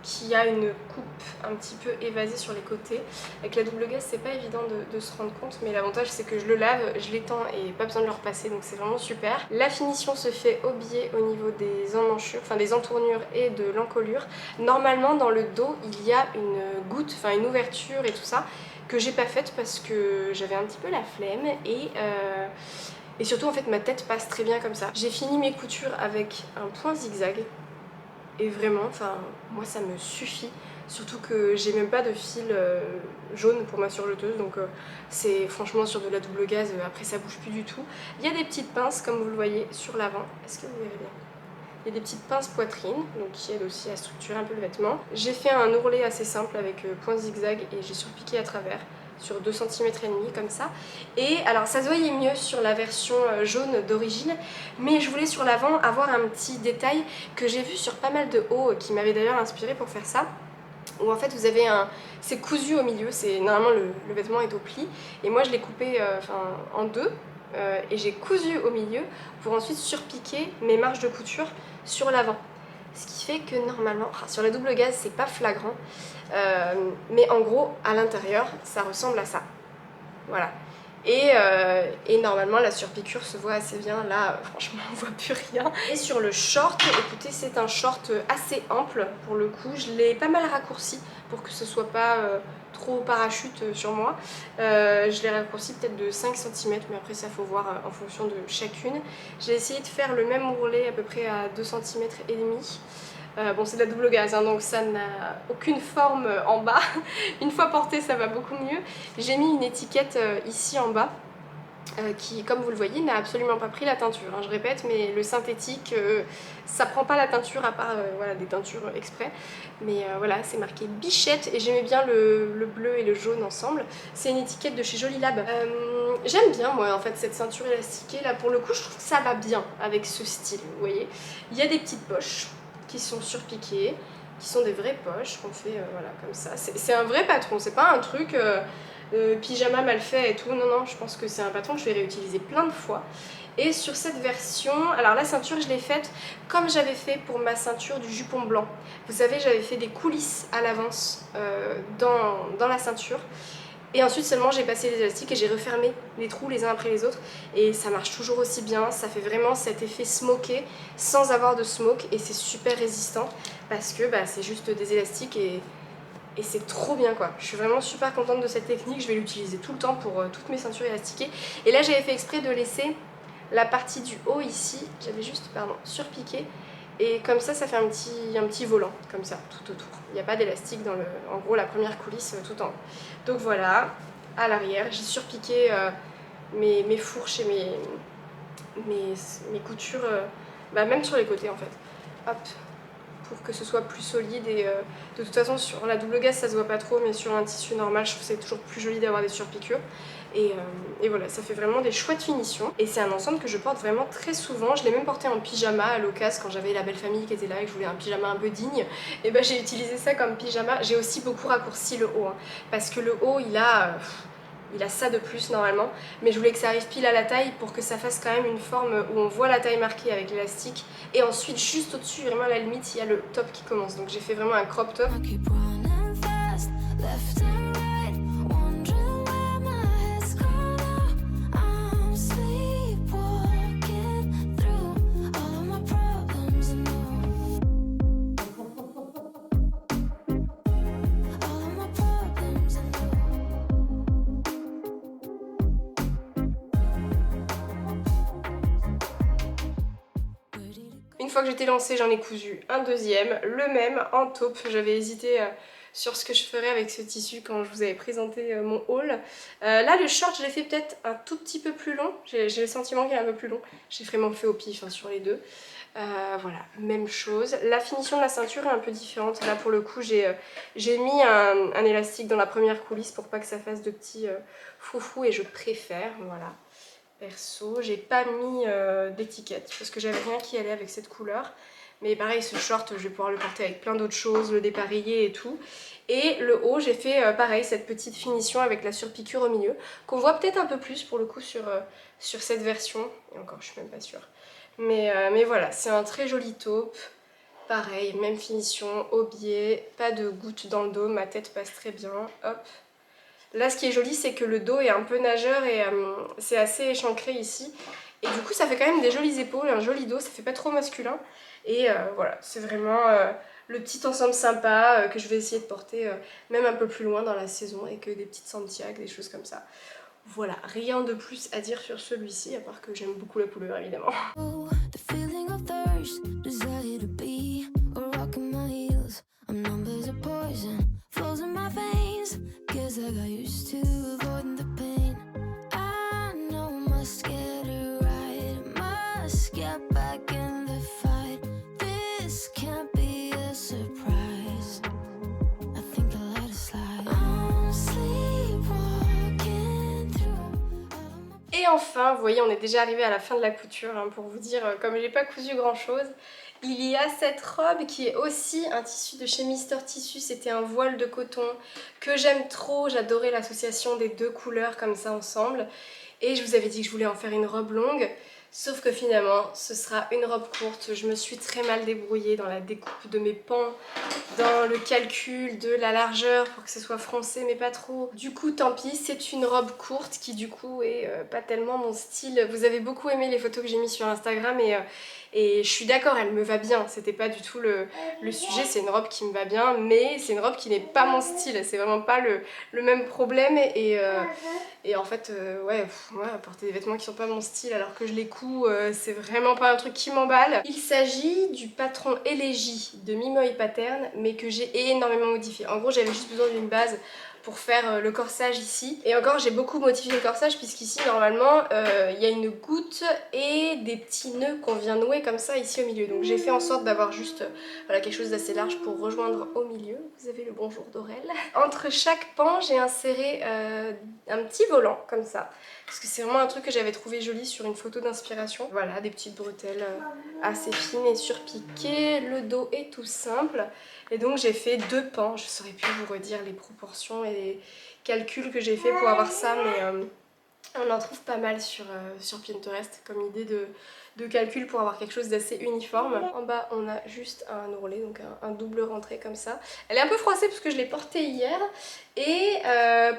qui a une coupe un petit peu évasée sur les côtés. Avec la double gaze c'est pas évident de se rendre compte, mais l'avantage c'est que je le lave, je l'étends et pas besoin de le repasser, donc c'est vraiment super. La finition se fait au biais au niveau des emmanchures, enfin des entournures et de l'encolure. Normalement dans le dos il y a une goutte, enfin une ouverture et tout ça, que j'ai pas faite parce que j'avais un petit peu la flemme et surtout en fait ma tête passe très bien comme ça. J'ai fini mes coutures avec un point zigzag. Et vraiment, enfin, moi ça me suffit. Surtout que j'ai même pas de fil jaune pour ma surjeteuse, donc c'est franchement sur de la double gaze, après ça bouge plus du tout. Il y a des petites pinces comme vous le voyez sur l'avant, est-ce que vous verrez bien? Il y a des petites pinces poitrine, donc qui aident aussi à structurer un peu le vêtement. J'ai fait un ourlet assez simple avec point zigzag et j'ai surpiqué à travers sur 2 cm et demi comme ça. Et alors ça se voyait mieux sur la version jaune d'origine, mais je voulais sur l'avant avoir un petit détail que j'ai vu sur pas mal de hauts qui m'avait d'ailleurs inspiré pour faire ça, où en fait vous avez c'est cousu au milieu, c'est normalement le vêtement est au pli et moi je l'ai coupé en deux et j'ai cousu au milieu pour ensuite surpiquer mes marges de couture sur l'avant. Ce qui fait que normalement, sur la double gaze c'est pas flagrant, mais en gros à l'intérieur ça ressemble à ça. Voilà. Et normalement la surpiqûre se voit assez bien, là franchement on voit plus rien. Et sur le short, écoutez c'est un short assez ample pour le coup, je l'ai pas mal raccourci pour que ce soit pas trop parachute sur moi. Je l'ai raccourci peut-être de 5 cm, mais après ça faut voir en fonction de chacune. J'ai essayé de faire le même ourlet à peu près à 2 cm et demi. Bon c'est de la double gaze hein, donc ça n'a aucune forme en bas. Une fois porté ça va beaucoup mieux. J'ai mis une étiquette ici en bas qui comme vous le voyez n'a absolument pas pris la teinture hein, je répète, mais le synthétique ça prend pas la teinture à part voilà, des teintures exprès, mais voilà c'est marqué Bichette et j'aimais bien le bleu et le jaune ensemble. C'est une étiquette de chez Jolie Lab. J'aime bien moi en fait cette ceinture élastiquée là, pour le coup je trouve que ça va bien avec ce style, vous voyez. Il y a des petites poches qui sont surpiquées, qui sont des vraies poches qu'on fait voilà comme ça. C'est un vrai patron, c'est pas un truc pyjama mal fait et tout, non non, je pense que c'est un patron que je vais réutiliser plein de fois. Et sur cette version, alors la ceinture je l'ai faite comme j'avais fait pour ma ceinture du jupon blanc. Vous savez j'avais fait des coulisses à l'avance dans la ceinture. Et ensuite seulement j'ai passé les élastiques et j'ai refermé les trous les uns après les autres et ça marche toujours aussi bien, ça fait vraiment cet effet smoké sans avoir de smoke et c'est super résistant. parce que bah, c'est juste des élastiques et c'est trop bien quoi. Je suis vraiment super contente de cette technique, je vais l'utiliser tout le temps pour toutes mes ceintures élastiquées. Et là j'avais fait exprès de laisser la partie du haut ici, j'avais juste surpiqué. Et comme ça fait un petit volant, comme ça, tout autour. Il n'y a pas d'élastique dans en gros la première coulisse tout en haut. Donc voilà, à l'arrière, j'ai surpiqué mes fourches et mes coutures, bah, même sur les côtés en fait. Hop, pour que ce soit plus solide et de toute façon sur la double gaze ça se voit pas trop, mais sur un tissu normal je trouve que c'est toujours plus joli d'avoir des surpiqûres. Et voilà, ça fait vraiment des chouettes finitions. Et c'est un ensemble que je porte vraiment très souvent. Je l'ai même porté en pyjama à l'occasion quand j'avais la belle famille qui était là et que je voulais un pyjama un peu digne. Et ben j'ai utilisé ça comme pyjama. J'ai aussi beaucoup raccourci le haut, hein, parce que le haut il a ça de plus normalement, mais je voulais que ça arrive pile à la taille pour que ça fasse quand même une forme où on voit la taille marquée avec l'élastique. Et ensuite juste au-dessus, vraiment à la limite, il y a le top qui commence. Donc j'ai fait vraiment un crop top. Une fois que j'étais lancée, j'en ai cousu un deuxième, le même en taupe. J'avais hésité sur ce que je ferais avec ce tissu quand je vous avais présenté mon haul. Là le short je l'ai fait peut-être un tout petit peu plus long, j'ai le sentiment qu'il est un peu plus long. J'ai vraiment fait au pif hein, sur les deux. Voilà, même chose. La finition de la ceinture est un peu différente. Là pour le coup j'ai mis un élastique dans la première coulisse pour pas que ça fasse de petits froufrous et je préfère, voilà. Perso, j'ai pas mis d'étiquette parce que j'avais rien qui allait avec cette couleur. Mais pareil, ce short, je vais pouvoir le porter avec plein d'autres choses, le dépareiller et tout. Et le haut, j'ai fait pareil, cette petite finition avec la surpiqûre au milieu, qu'on voit peut-être un peu plus pour le coup sur cette version. Et encore, je suis même pas sûre. Mais voilà, c'est un très joli taupe. Pareil, même finition, au biais, pas de gouttes dans le dos, ma tête passe très bien. Hop. Là ce qui est joli c'est que le dos est un peu nageur et c'est assez échancré ici. Et du coup ça fait quand même des jolies épaules, un joli dos, ça fait pas trop masculin. Et voilà, c'est vraiment le petit ensemble sympa que je vais essayer de porter même un peu plus loin dans la saison avec des petites Santiago, des choses comme ça. Voilà, rien de plus à dire sur celui-ci à part que j'aime beaucoup la couleur évidemment. Et enfin, vous voyez, on est déjà arrivé à la fin de la couture, hein, pour vous dire, comme j'ai pas cousu grand chose, il y a cette robe qui est aussi un tissu de chez Mister Tissu, c'était un voile de coton que j'aime trop, j'adorais l'association des deux couleurs comme ça ensemble. Et je vous avais dit que je voulais en faire une robe longue, sauf que finalement ce sera une robe courte. Je me suis très mal débrouillée dans la découpe de mes pans, dans le calcul de la largeur pour que ce soit froncé mais pas trop. Du coup tant pis, c'est une robe courte qui du coup est pas tellement mon style. Vous avez beaucoup aimé les photos que j'ai mis sur Instagram et je suis d'accord, elle me va bien, c'était pas du tout le sujet, c'est une robe qui me va bien, mais c'est une robe qui n'est pas mon style, c'est vraiment pas le même problème et en fait, ouais, moi, porter des vêtements qui sont pas mon style alors que je les couds, c'est vraiment pas un truc qui m'emballe. Il s'agit du patron Elegy de Mimoy Pattern, mais que j'ai énormément modifié. En gros, j'avais juste besoin d'une base pour faire le corsage ici. Et encore, j'ai beaucoup modifié le corsage puisqu'ici, normalement, il y a une goutte et des petits nœuds qu'on vient nouer comme ça ici au milieu. Donc j'ai fait en sorte d'avoir juste voilà, quelque chose d'assez large pour rejoindre au milieu. Vous avez le bonjour d'Aurel. Entre chaque pan, j'ai inséré un petit volant comme ça. Parce que c'est vraiment un truc que j'avais trouvé joli sur une photo d'inspiration. Voilà, des petites bretelles assez fines et surpiquées. Le dos est tout simple. Et donc j'ai fait deux pans. Je saurais plus vous redire les proportions et les calculs que j'ai fait pour avoir ça. Mais on en trouve pas mal sur Pinterest comme idée de calcul pour avoir quelque chose d'assez uniforme. En bas on a juste un ourlet, donc un double rentré comme ça. Elle est un peu froissée parce que je l'ai portée hier. Et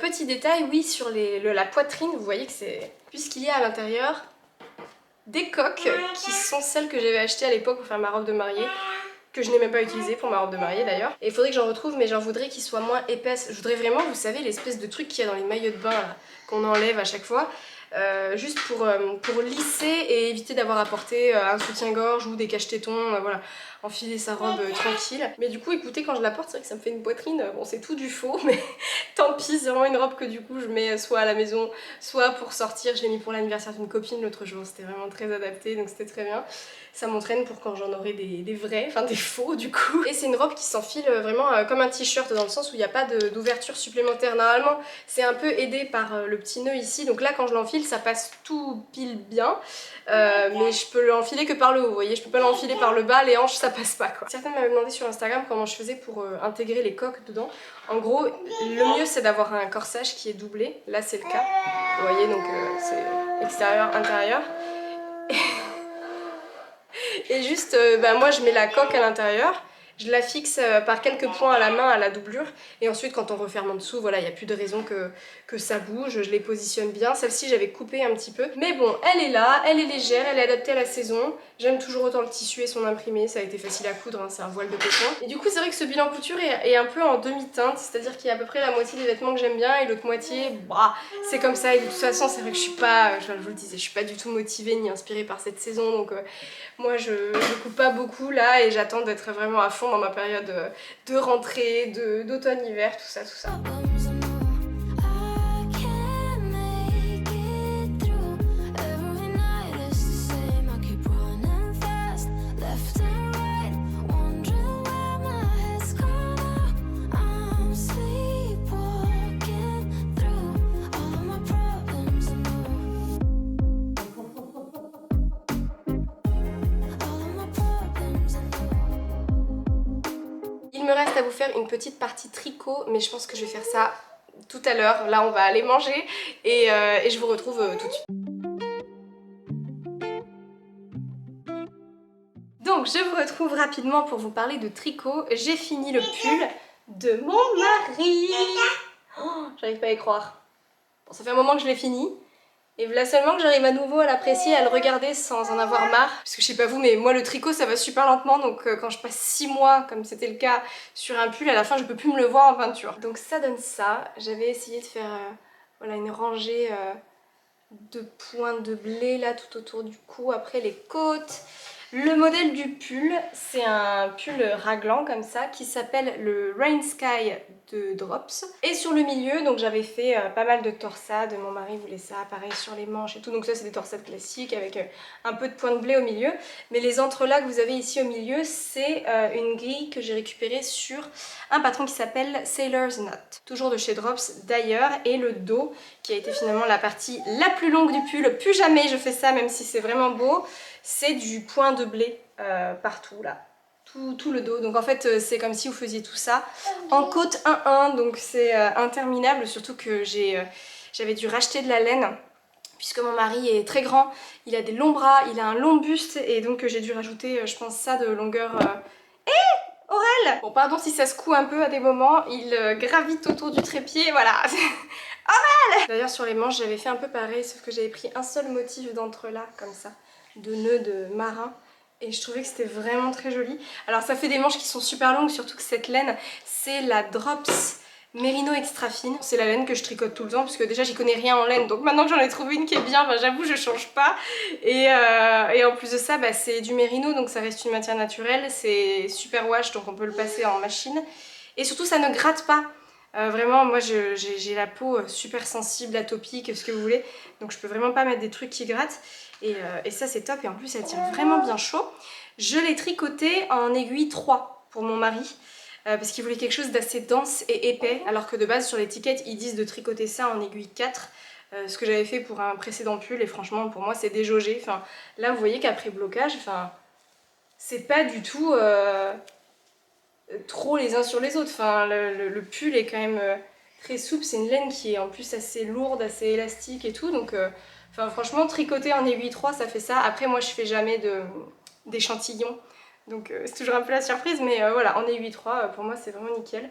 petit détail, oui, sur la poitrine, vous voyez que c'est... Puisqu'il y a à l'intérieur des coques qui sont celles que j'avais achetées à l'époque pour faire ma robe de mariée. que je n'ai même pas utilisé pour ma robe de mariée d'ailleurs. Et il faudrait que j'en retrouve, mais j'en voudrais qu'il soit moins épaisse. Je voudrais vraiment, vous savez, l'espèce de truc qu'il y a dans les maillots de bain là, qu'on enlève à chaque fois. Juste pour lisser et éviter d'avoir à porter un soutien-gorge ou des cache-tétons, voilà, enfiler sa robe tranquille. Mais du coup, écoutez, quand je la porte, c'est vrai que ça me fait une poitrine, bon c'est tout du faux, mais tant pis, c'est vraiment une robe que du coup je mets soit à la maison, soit pour sortir. Je l'ai mis pour l'anniversaire d'une copine l'autre jour, c'était vraiment très adapté, donc c'était très bien. Ça m'entraîne pour quand j'en aurai des vrais, enfin des faux du coup. Et c'est une robe qui s'enfile vraiment comme un t-shirt dans le sens où il n'y a pas d'ouverture supplémentaire. Normalement, c'est un peu aidé par le petit nœud ici, donc là quand je l'enfile, ça passe tout pile bien. Mais je peux l'enfiler que par le haut, vous voyez, je peux pas l'enfiler par le bas, les hanches ça passe pas quoi. Certaines m'avaient demandé sur Instagram comment je faisais pour intégrer les coques dedans. En gros, le mieux c'est d'avoir un corsage qui est doublé, là c'est le cas. Vous voyez, donc c'est extérieur, intérieur. Et juste, moi je mets la coque à l'intérieur, je la fixe par quelques points à la main à la doublure, et ensuite quand on referme en dessous, voilà, il n'y a plus de raison que ça bouge, je les positionne bien. Celle-ci j'avais coupé un petit peu, mais bon, elle est là, elle est légère, elle est adaptée à la saison. J'aime toujours autant le tissu et son imprimé, ça a été facile à coudre, hein, c'est un voile de coton. Et du coup c'est vrai que ce bilan couture est un peu en demi-teinte, c'est-à-dire qu'il y a à peu près la moitié des vêtements que j'aime bien et l'autre moitié, bah, c'est comme ça. Et de toute façon c'est vrai que je suis pas, je vous le disais, je suis pas du tout motivée ni inspirée par cette saison, donc moi je coupe pas beaucoup là et j'attends d'être vraiment à fond dans ma période de rentrée, d'automne-hiver, tout ça, tout ça. Il me reste à vous faire une petite partie tricot, mais je pense que je vais faire ça tout à l'heure. Là, on va aller manger et je vous retrouve tout de suite. Donc, je vous retrouve rapidement pour vous parler de tricot. J'ai fini le pull de mon mari. Oh, j'arrive pas à y croire. Bon, ça fait un moment que je l'ai fini. Et voilà seulement que j'arrive à nouveau à l'apprécier, à le regarder sans en avoir marre. Parce que je sais pas vous, mais moi le tricot ça va super lentement, donc quand je passe 6 mois, comme c'était le cas sur un pull, à la fin je peux plus me le voir en peinture. Donc ça donne ça. J'avais essayé de faire voilà, une rangée de points de blé là tout autour du cou, après les côtes. Le modèle du pull, c'est un pull raglan comme ça qui s'appelle le Rain Sky de Drops. Et sur le milieu, donc j'avais fait pas mal de torsades, mon mari voulait ça, pareil sur les manches et tout. Donc ça c'est des torsades classiques avec un peu de points de blé au milieu. Mais les entrelacs que vous avez ici au milieu, c'est une grille que j'ai récupérée sur un patron qui s'appelle Sailor's Knot. Toujours de chez Drops d'ailleurs. Et le dos qui a été finalement la partie la plus longue du pull. Plus jamais je fais ça même si c'est vraiment beau. C'est du point de blé partout là, tout le dos. Donc en fait c'est comme si vous faisiez tout ça en côte 1-1, donc c'est interminable, surtout que j'avais dû racheter de la laine puisque mon mari est très grand, il a des longs bras, il a un long buste et donc j'ai dû rajouter je pense ça de longueur... Aurel! Bon pardon si ça secoue un peu à des moments, il gravite autour du trépied, voilà. Aurel! D'ailleurs sur les manches j'avais fait un peu pareil, sauf que j'avais pris un seul motif d'entrelacs comme ça, de nœuds de marin, et je trouvais que c'était vraiment très joli. Alors ça fait des manches qui sont super longues, surtout que cette laine c'est la Drops Merino extra fine. C'est la laine que je tricote tout le temps parce que déjà j'y connais rien en laine, donc maintenant que j'en ai trouvé une qui est bien, j'avoue je change pas. Et en plus de ça c'est du Merino, donc ça reste une matière naturelle, c'est super wash donc on peut le passer en machine. Et surtout ça ne gratte pas. Vraiment moi j'ai la peau super sensible, atopique, ce que vous voulez, donc je peux vraiment pas mettre des trucs qui grattent. Et ça c'est top, et en plus elle tient vraiment bien chaud. Je l'ai tricoté en aiguille 3 pour mon mari. Parce qu'il voulait quelque chose d'assez dense et épais, alors que de base sur l'étiquette ils disent de tricoter ça en aiguille 4, ce que j'avais fait pour un précédent pull, et franchement pour moi c'est déjaugé. Enfin, là vous voyez qu'après blocage, enfin, c'est pas du tout trop les uns sur les autres. Enfin, le pull est quand même très souple, c'est une laine qui est en plus assez lourde, assez élastique et tout, donc enfin, franchement tricoter en aiguille 3 ça fait ça. Après moi je fais jamais d'échantillons. Donc c'est toujours un peu la surprise, mais voilà, en aiguille 3, pour moi c'est vraiment nickel.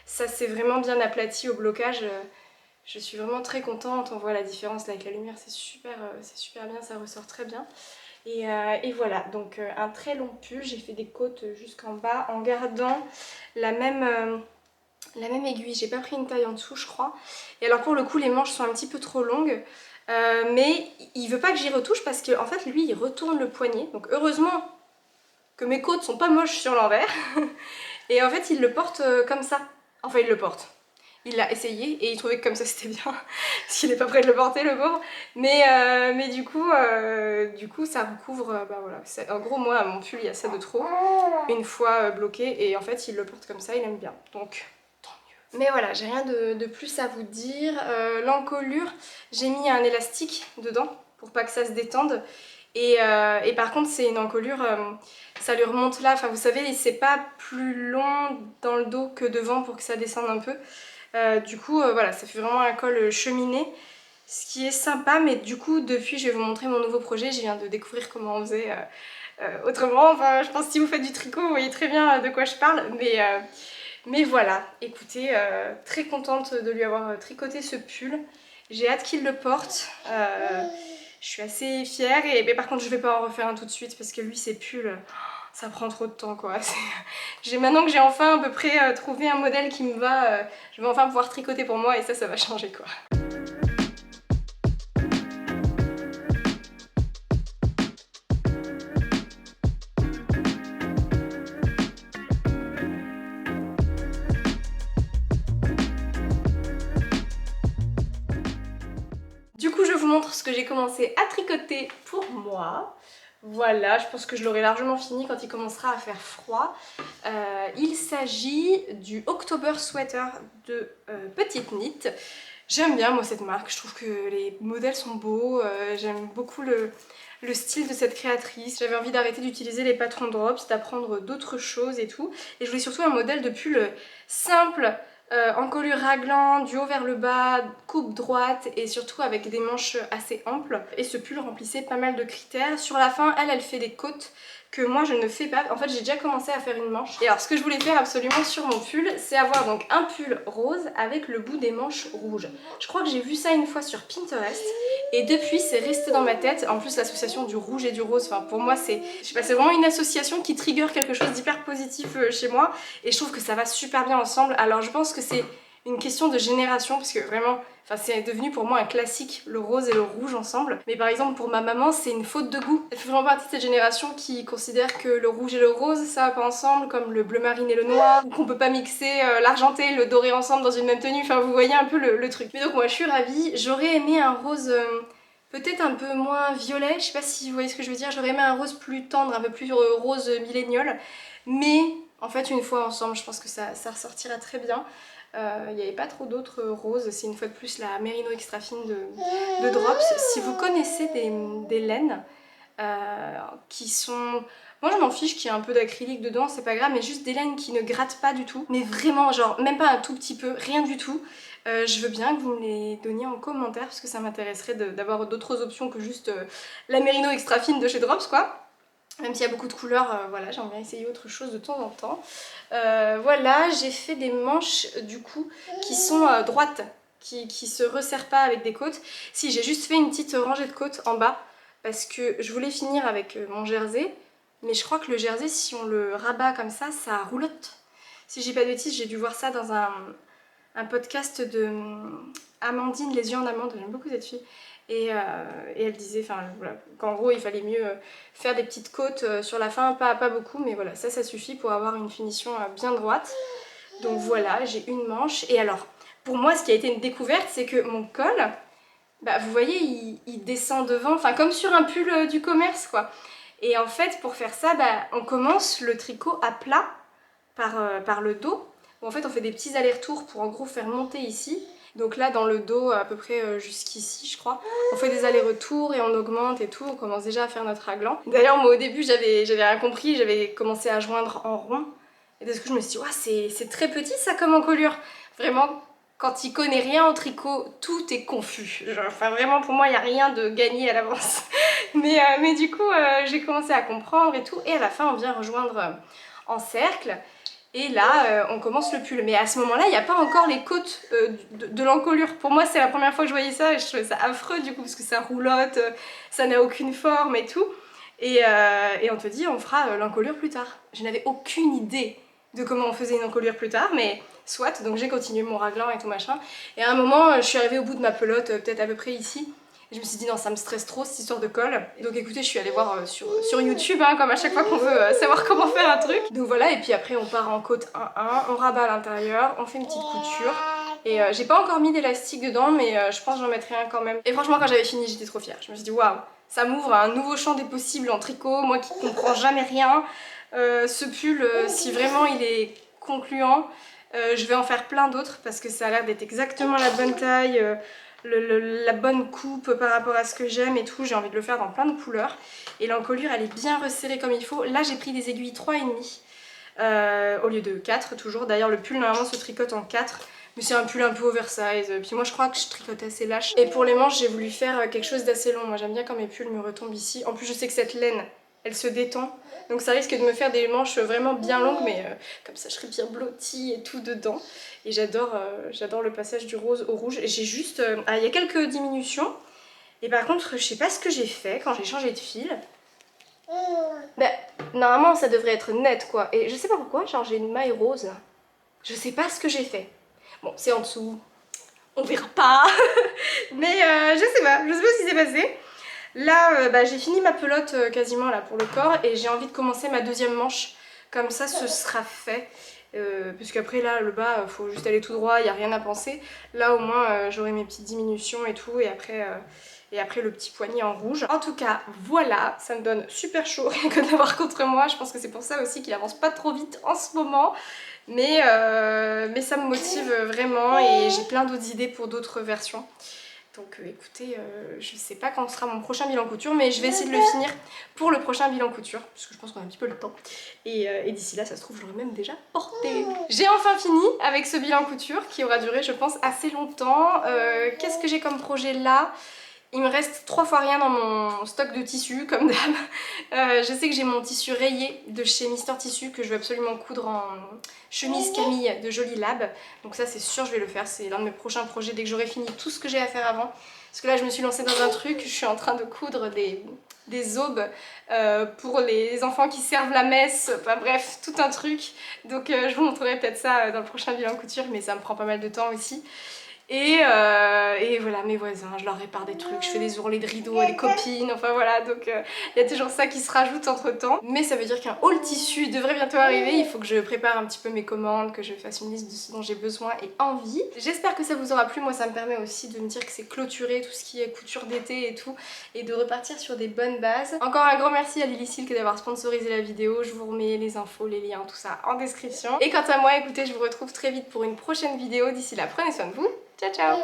Ça s'est vraiment bien aplati au blocage, je suis vraiment très contente, on voit la différence là avec la lumière, c'est super bien, ça ressort très bien. Et voilà, donc un très long pull, j'ai fait des côtes jusqu'en bas en gardant la même aiguille, j'ai pas pris une taille en dessous je crois. Et alors pour le coup les manches sont un petit peu trop longues, mais il veut pas que j'y retouche parce qu'en en fait lui il retourne le poignet, donc heureusement que mes côtes sont pas moches sur l'envers. Et en fait il le porte comme ça, enfin il le porte. Il l'a essayé et il trouvait que comme ça c'était bien, parce qu'il n'est pas prêt de le porter le pauvre. Mais du coup ça recouvre, bah voilà. En gros moi mon pull il y a ça de trop, une fois bloqué, et en fait il le porte comme ça, il aime bien. Donc tant mieux. Mais voilà, j'ai rien de plus à vous dire. L'encolure, j'ai mis un élastique dedans pour pas que ça se détende. Et par contre c'est une encolure, ça lui remonte là, enfin vous savez c'est pas plus long dans le dos que devant pour que ça descende un peu. Du coup voilà, ça fait vraiment un col cheminé, ce qui est sympa. Mais du coup depuis je vais vous montrer mon nouveau projet, je viens de découvrir comment on faisait autrement. Enfin je pense que si vous faites du tricot vous voyez très bien de quoi je parle. Mais voilà, écoutez, très contente de lui avoir tricoté ce pull. J'ai hâte qu'il le porte. Je suis assez fière, mais par contre je vais pas en refaire un tout de suite parce que lui ses pulls, ça prend trop de temps quoi. Maintenant que j'ai enfin à peu près trouvé un modèle qui me va, je vais enfin pouvoir tricoter pour moi et ça va changer quoi. Du coup je vous montre ce que j'ai commencé à tricoter pour moi. Voilà, je pense que je l'aurai largement fini quand il commencera à faire froid. Il s'agit du October Sweater de Petite Knit. J'aime bien moi cette marque, je trouve que les modèles sont beaux, j'aime beaucoup le style de cette créatrice. J'avais envie d'arrêter d'utiliser les patrons drops, d'apprendre d'autres choses et tout. Et je voulais surtout un modèle de pull simple, encolure raglan, du haut vers le bas, coupe droite et surtout avec des manches assez amples. Et ce pull remplissait pas mal de critères. Sur la fin, elle fait des côtes que moi je ne fais pas. En fait j'ai déjà commencé à faire une manche. Et alors ce que je voulais faire absolument sur mon pull, c'est avoir donc un pull rose avec le bout des manches rouges. Je crois que j'ai vu ça une fois sur Pinterest et depuis c'est resté dans ma tête. En plus l'association du rouge et du rose, enfin pour moi c'est, je sais pas, c'est vraiment une association qui trigger quelque chose d'hyper positif chez moi. Et je trouve que ça va super bien ensemble. Alors je pense que c'est une question de génération parce que vraiment, enfin c'est devenu pour moi un classique, le rose et le rouge ensemble. Mais par exemple pour ma maman c'est une faute de goût. Elle fait vraiment partie de cette génération qui considère que le rouge et le rose ça va pas ensemble, comme le bleu marine et le noir, ou qu'on peut pas mixer l'argenté et le doré ensemble dans une même tenue. Enfin vous voyez un peu le truc. Mais donc moi je suis ravie, j'aurais aimé un rose peut-être un peu moins violet, je sais pas si vous voyez ce que je veux dire, j'aurais aimé un rose plus tendre, un peu plus rose millénial. Mais en fait une fois ensemble je pense que ça ressortira très bien. Il n'y avait pas trop d'autres roses, c'est une fois de plus la Merino Extra Fine de Drops. Si vous connaissez des laines qui sont... Moi je m'en fiche qu'il y ait un peu d'acrylique dedans, c'est pas grave, mais juste des laines qui ne grattent pas du tout, mais vraiment genre même pas un tout petit peu, rien du tout. Je veux bien que vous me les donniez en commentaire parce que ça m'intéresserait d'avoir d'autres options que juste la Merino Extra Fine de chez Drops quoi. Même s'il y a beaucoup de couleurs, voilà, j'aimerais bien essayer autre chose de temps en temps. Voilà, j'ai fait des manches du coup qui sont droites, qui se resserrent pas avec des côtes. Si, j'ai juste fait une petite rangée de côtes en bas parce que je voulais finir avec mon jersey. Mais je crois que le jersey, si on le rabat comme ça roulotte. Si j'ai pas de bêtises, j'ai dû voir ça dans un podcast de Amandine, Les yeux en amande, j'aime beaucoup cette fille. Et elle disait voilà, qu'en gros il fallait mieux faire des petites côtes sur la fin, pas beaucoup, mais voilà, ça suffit pour avoir une finition bien droite. Donc voilà, j'ai une manche. Et alors, pour moi ce qui a été une découverte, c'est que mon col, bah, vous voyez, il descend devant, enfin comme sur un pull du commerce quoi. Et en fait pour faire ça, bah, on commence le tricot à plat par le dos. Où en fait on fait des petits allers-retours pour en gros faire monter ici. Donc là dans le dos à peu près jusqu'ici je crois, on fait des allers-retours et on augmente et tout, on commence déjà à faire notre raglan. D'ailleurs moi au début j'avais rien compris, j'avais commencé à joindre en rond. Et parce que je me suis dit, ouais, c'est très petit ça comme encolure. Vraiment, quand il connaît rien au tricot, tout est confus. Genre, enfin vraiment pour moi il n'y a rien de gagné à l'avance. mais du coup j'ai commencé à comprendre et tout, et à la fin on vient rejoindre en cercle. Et là, on commence le pull. Mais à ce moment-là, il n'y a pas encore les côtes de l'encolure. Pour moi, c'est la première fois que je voyais ça et je trouvais ça affreux du coup, parce que ça roulotte, ça n'a aucune forme et tout. Et on te dit on fera l'encolure plus tard. Je n'avais aucune idée de comment on faisait une encolure plus tard, mais soit, donc j'ai continué mon raglan et tout machin. Et à un moment, je suis arrivée au bout de ma pelote, peut-être à peu près ici. Et je me suis dit non, ça me stresse trop cette histoire de colle. Et donc écoutez, je suis allée voir sur YouTube, hein, comme à chaque fois qu'on veut savoir comment faire un truc. Donc voilà, et puis après on part en côte 1-1, on rabat à l'intérieur, on fait une petite couture. Et j'ai pas encore mis d'élastique dedans, mais je pense que j'en mettrai un quand même. Et franchement, quand j'avais fini, j'étais trop fière. Je me suis dit waouh, ça m'ouvre à un nouveau champ des possibles en tricot, moi qui comprends jamais rien. Ce pull, si vraiment il est concluant, je vais en faire plein d'autres parce que ça a l'air d'être exactement la bonne taille, la bonne coupe par rapport à ce que j'aime et tout. J'ai envie de le faire dans plein de couleurs. Et l'encolure, elle est bien resserrée comme il faut. Là, j'ai pris des aiguilles 3,5 au lieu de 4 toujours. D'ailleurs, le pull normalement se tricote en 4. Mais c'est un pull un peu oversize. Puis moi, je crois que je tricote assez lâche. Et pour les manches, j'ai voulu faire quelque chose d'assez long. Moi, j'aime bien quand mes pulls me retombent ici. En plus, je sais que cette laine, elle se détend. Donc ça risque de me faire des manches vraiment bien longues, mais comme ça je serai bien blottie et tout dedans. Et j'adore le passage du rose au rouge. J'ai juste... il y a quelques diminutions. Et par contre, je sais pas ce que j'ai fait quand j'ai changé de fil. Ben, normalement ça devrait être net quoi. Et je sais pas pourquoi, genre j'ai une maille rose là. Je sais pas ce que j'ai fait. Bon, c'est en dessous. On verra pas. Mais je sais pas ce qui s'est passé. Là, j'ai fini ma pelote quasiment là pour le corps et j'ai envie de commencer ma deuxième manche. Comme ça, ce sera fait. Parce qu'après là, le bas, faut juste aller tout droit, il n'y a rien à penser. Là, au moins, j'aurai mes petites diminutions et tout. Et après, le petit poignet en rouge. En tout cas, voilà, ça me donne super chaud rien que d'avoir contre moi. Je pense que c'est pour ça aussi qu'il avance pas trop vite en ce moment. Mais ça me motive vraiment et j'ai plein d'autres idées pour d'autres versions. Donc écoutez, je sais pas quand sera mon prochain bilan couture, mais je vais essayer de le finir pour le prochain bilan couture, parce que je pense qu'on a un petit peu le temps. Et d'ici là, ça se trouve, je l'aurai même déjà porté. J'ai enfin fini avec ce bilan couture, qui aura duré, je pense, assez longtemps. Qu'est-ce que j'ai comme projet là ? Il me reste 3 fois rien dans mon stock de tissus, comme d'hab. Je sais que j'ai mon tissu rayé de chez Mister Tissu que je veux absolument coudre en chemise Camille de Jolie Lab. Donc ça c'est sûr je vais le faire, c'est l'un de mes prochains projets dès que j'aurai fini tout ce que j'ai à faire avant. Parce que là je me suis lancée dans un truc, je suis en train de coudre des aubes pour les enfants qui servent la messe, enfin bref, tout un truc. Donc je vous montrerai peut-être ça dans le prochain bilan couture, mais ça me prend pas mal de temps aussi. Et voilà, mes voisins, je leur répare des trucs, je fais des ourlets de rideaux à des copines, enfin voilà, donc il y a toujours ça qui se rajoute entre temps. Mais ça veut dire qu'un haul tissu devrait bientôt arriver, il faut que je prépare un petit peu mes commandes, que je fasse une liste de ce dont j'ai besoin et envie. J'espère que ça vous aura plu, moi ça me permet aussi de me dire que c'est clôturé, tout ce qui est couture d'été et tout, et de repartir sur des bonnes bases. Encore un grand merci à Lily Silk d'avoir sponsorisé la vidéo, je vous remets les infos, les liens, tout ça en description. Et quant à moi, écoutez, je vous retrouve très vite pour une prochaine vidéo, d'ici là, prenez soin de vous. Ciao ciao!